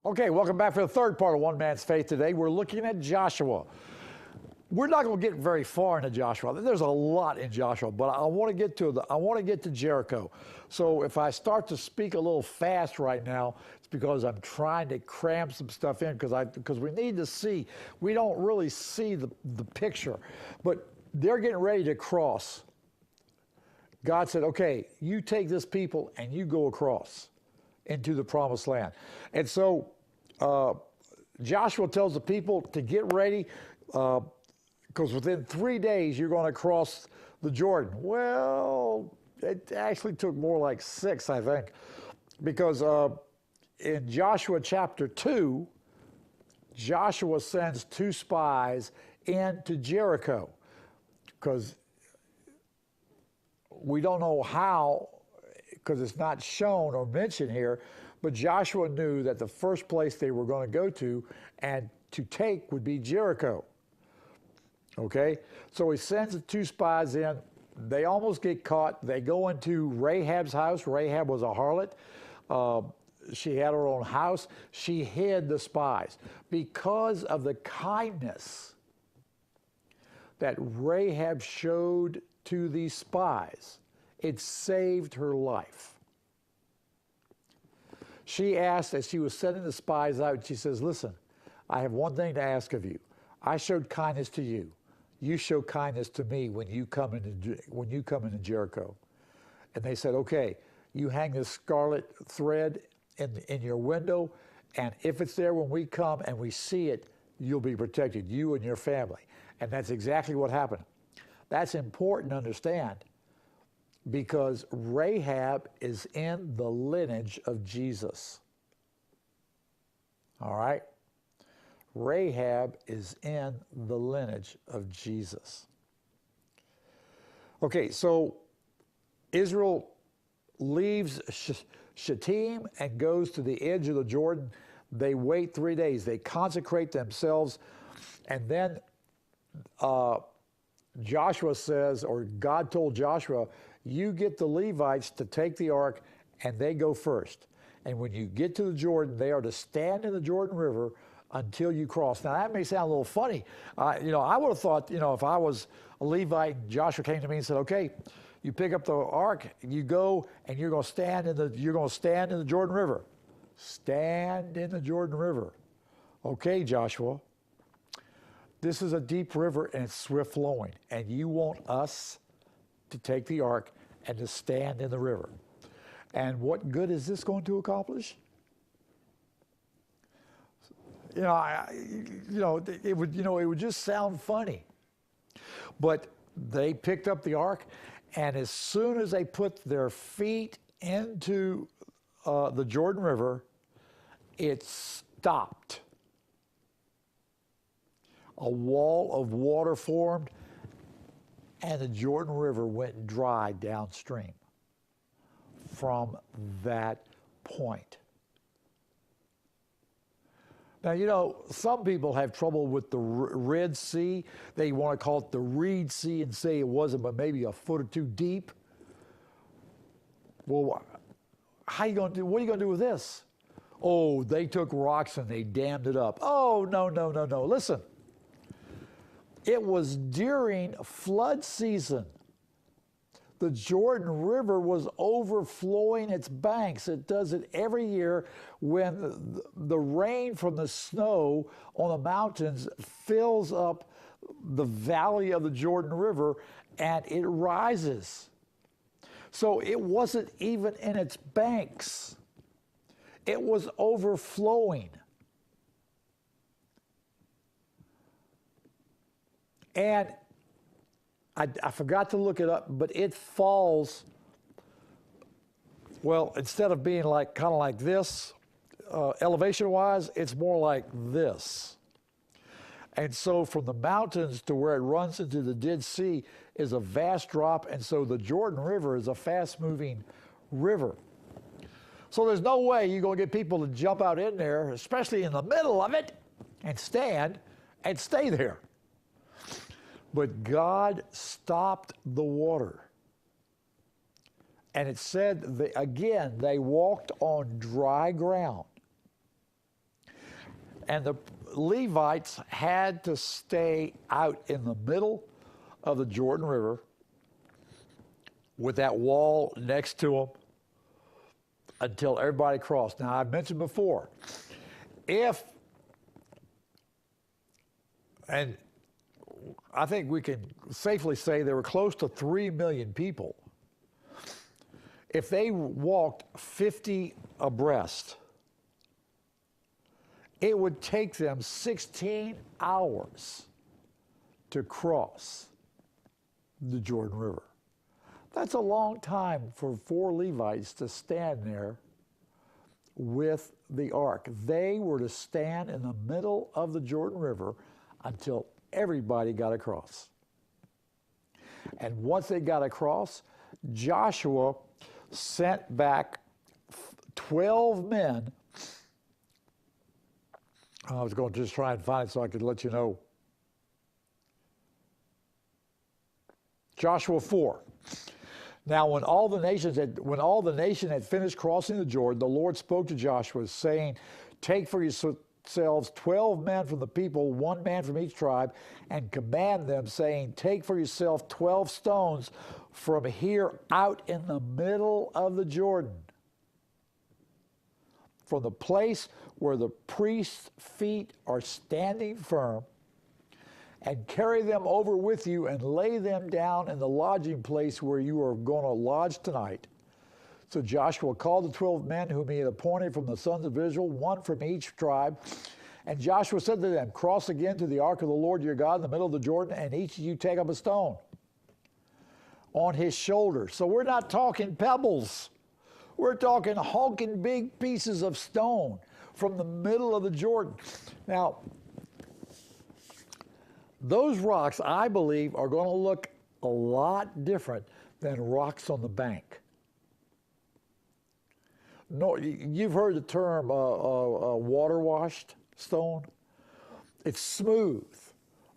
Okay, welcome back for the third part of One Man's Faith today. We're looking at Joshua. We're not going to get very far into Joshua. There's a lot in Joshua, but I want to get to Jericho. So if I start to speak a little fast right now, it's because I'm trying to cram some stuff in because we need to see. We don't really see the picture, but they're getting ready to cross. God said, "Okay, you take this people and you go across into the promised land." And so Joshua tells the people to get ready because within 3 days you're going to cross the Jordan. Well, it actually took more like 6, I think, because in Joshua chapter 2, Joshua sends 2 spies into Jericho because we don't know how, because it's not shown or mentioned here, but Joshua knew that the first place they were going to go to and to take would be Jericho. Okay? So he sends the 2 spies in. They almost get caught. They go into Rahab's house. Rahab was a harlot. She had her own house. She hid the spies. Because of the kindness that Rahab showed to these spies, it saved her life. She asked, as she was sending the spies out, she says, "Listen, I have one thing to ask of you. I showed kindness to you. You show kindness to me when you come into Jericho." And they said, "Okay, you hang this scarlet thread in your window, and if it's there when we come and we see it, you'll be protected, you and your family." And that's exactly what happened. That's important to understand, because Rahab is in the lineage of Jesus. All right? Rahab is in the lineage of Jesus. Okay, so Israel leaves Shittim and goes to the edge of the Jordan. They wait 3 days. They consecrate themselves, and then Joshua says, or God told Joshua, "You get the Levites to take the ark, and they go first. And when you get to the Jordan, they are to stand in the Jordan River until you cross." Now, that may sound a little funny. I would have thought, if I was a Levite and Joshua came to me and said, "Okay, you pick up the ark, you go, and you're going to stand in the Jordan River." Stand in the Jordan River. "Okay, Joshua, this is a deep river and it's swift flowing, and you want us to take the ark and to stand in the river. And what good is this going to accomplish?" It would just sound funny. But they picked up the ark, and as soon as they put their feet into the Jordan River, it stopped. A wall of water formed, and the Jordan River went dry downstream from that point. Now, some people have trouble with the Red Sea. They want to call it the Reed Sea and say it wasn't but maybe a foot or 2 deep. Well, what are you going to do with this? "Oh, they took rocks and they dammed it up." Oh, no. Listen. It was during flood season. The Jordan River was overflowing its banks. It does it every year when the rain from the snow on the mountains fills up the valley of the Jordan River, and it rises. So it wasn't even in its banks. It was overflowing. And I forgot to look it up, but it falls, well, instead of being kind of like this, elevation-wise, it's more like this. And so from the mountains to where it runs into the Dead Sea is a vast drop, and so the Jordan River is a fast-moving river. So there's no way you're going to get people to jump out in there, especially in the middle of it, and stand and stay there. But God stopped the water. And it said, they walked on dry ground. And the Levites had to stay out in the middle of the Jordan River with that wall next to them until everybody crossed. Now, I've mentioned before, and I think we can safely say there were close to 3 million people. If they walked 50 abreast, it would take them 16 hours to cross the Jordan River. That's a long time for 4 Levites to stand there with the ark. They were to stand in the middle of the Jordan River until everybody got across. And once they got across, Joshua sent back 12 men. I was going to just try and find it so I could let you know. Joshua 4. Now, when all the nation had finished crossing the Jordan, the Lord spoke to Joshua, saying, "Take for yourselves 12 men from the people, 1 man from each tribe, and command them, saying, Take for yourself 12 stones from here out in the middle of the Jordan, from the place where the priest's feet are standing firm, and carry them over with you and lay them down in the lodging place where you are going to lodge tonight." So Joshua called the 12 men whom he had appointed from the sons of Israel, 1 from each tribe. And Joshua said to them, "Cross again to the ark of the Lord your God in the middle of the Jordan, and each of you take up a stone on his shoulder." So we're not talking pebbles. We're talking honking big pieces of stone from the middle of the Jordan. Now, those rocks, I believe, are going to look a lot different than rocks on the bank. No, you've heard the term water-washed stone. It's smooth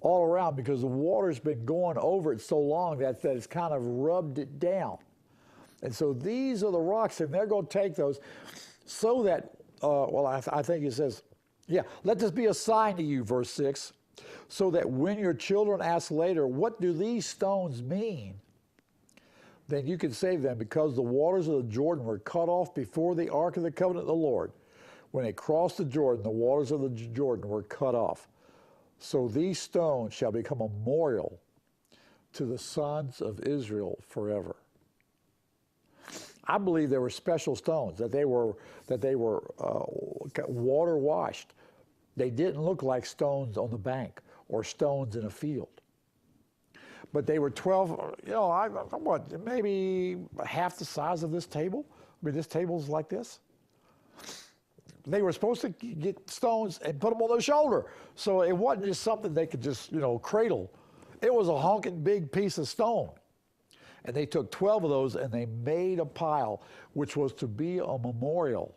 all around because the water's been going over it so long that it's kind of rubbed it down. And so these are the rocks, and they're going to take those so that, I think it says, let this be a sign to you, verse 6, so that when your children ask later, "What do these stones mean?" then you can say to them, "Because the waters of the Jordan were cut off before the ark of the covenant of the Lord. When it crossed the Jordan, the waters of the Jordan were cut off. So these stones shall become a memorial to the sons of Israel forever." I believe there were special stones, that they were water washed. They didn't look like stones on the bank or stones in a field. But they were 12, maybe half the size of this table. I mean, this table's like this. They were supposed to get stones and put them on their shoulder. So it wasn't just something they could just, cradle. It was a honking big piece of stone. And they took 12 of those and they made a pile, which was to be a memorial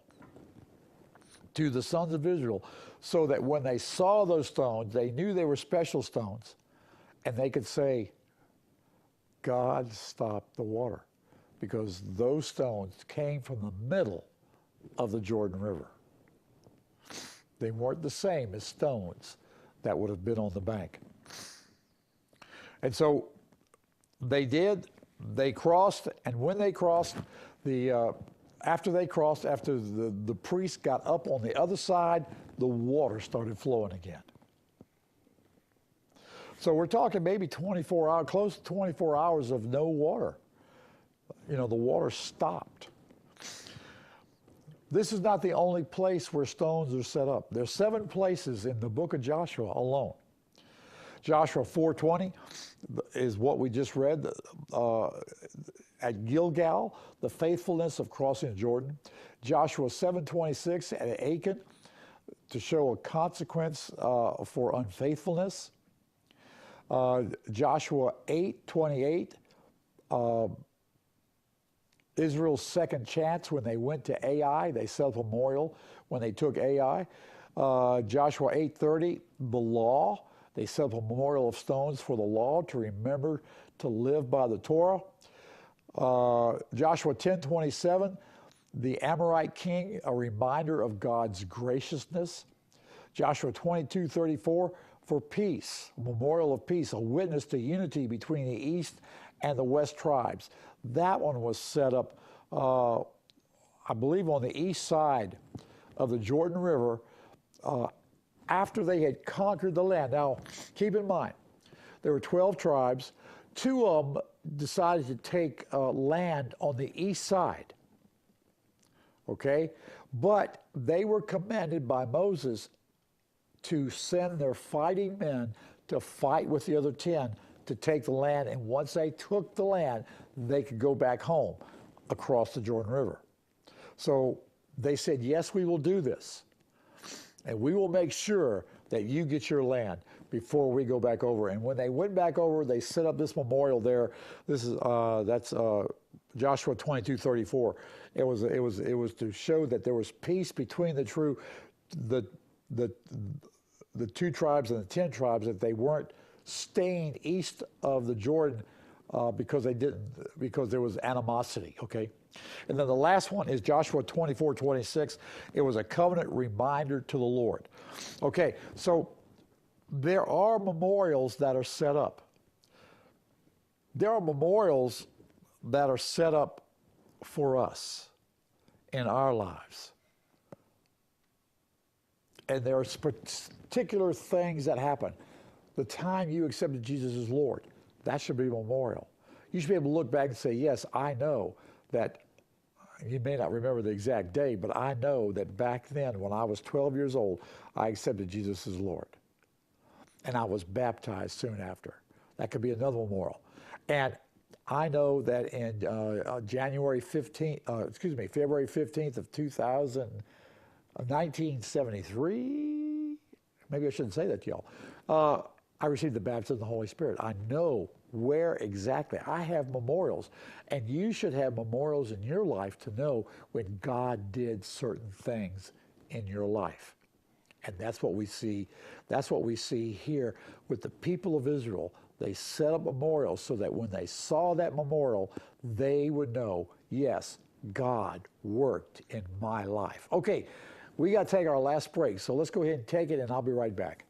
to the sons of Israel, so that when they saw those stones, they knew they were special stones, and they could say, "God stopped the water," because those stones came from the middle of the Jordan River. They weren't the same as stones that would have been on the bank. And so they did. They crossed, and when they crossed, after the priest got up on the other side, the water started flowing again. So we're talking maybe 24 hours, close to 24 hours of no water. The water stopped. This is not the only place where stones are set up. There's 7 places in the book of Joshua alone. Joshua 4:20 is what we just read. At Gilgal, the faithfulness of crossing Jordan. Joshua 7:26 at Achan, to show a consequence for unfaithfulness. Joshua 8:28, Israel's second chance when they went to Ai. They set up a memorial when they took Ai. Joshua 8:30, the law. They set up a memorial of stones for the law to remember to live by the Torah. Joshua 10:27, the Amorite king, a reminder of God's graciousness. Joshua 22:34, for peace, a memorial of peace, a witness to unity between the east and the west tribes. That one was set up, I believe, on the east side of the Jordan River after they had conquered the land. Now, keep in mind, there were 12 tribes. 2 of them decided to take land on the east side, okay? But they were commanded by Moses to send their fighting men to fight with the other 10 to take the land, and once they took the land, they could go back home across the Jordan River. So they said, yes, we will do this, and we will make sure that you get your land before we go back over. And when they went back over, they set up this memorial there. This is that's Joshua 22:34. It was to show that there was peace between the 2 tribes and the 10 tribes, that they weren't staying east of the Jordan because there was animosity. Okay. And then the last one is Joshua 24:26. It was a covenant reminder to the Lord. Okay, so there are memorials that are set up. There are memorials that are set up for us in our lives. And there are particular things that happen. The time you accepted Jesus as Lord, that should be a memorial. You should be able to look back and say, yes, I know that. You may not remember the exact day, but I know that back then, when I was 12 years old, I accepted Jesus as Lord. And I was baptized soon after. That could be another memorial. And I know that in February 15th of 1973, maybe I shouldn't say that to y'all, I received the baptism of the Holy Spirit. I know where exactly. I have memorials, and you should have memorials in your life to know when God did certain things in your life. And that's what we see. That's what we see here with the people of Israel. They set up memorials so that when they saw that memorial, they would know, yes, God worked in my life. Okay, we got to take our last break, so let's go ahead and take it, and I'll be right back.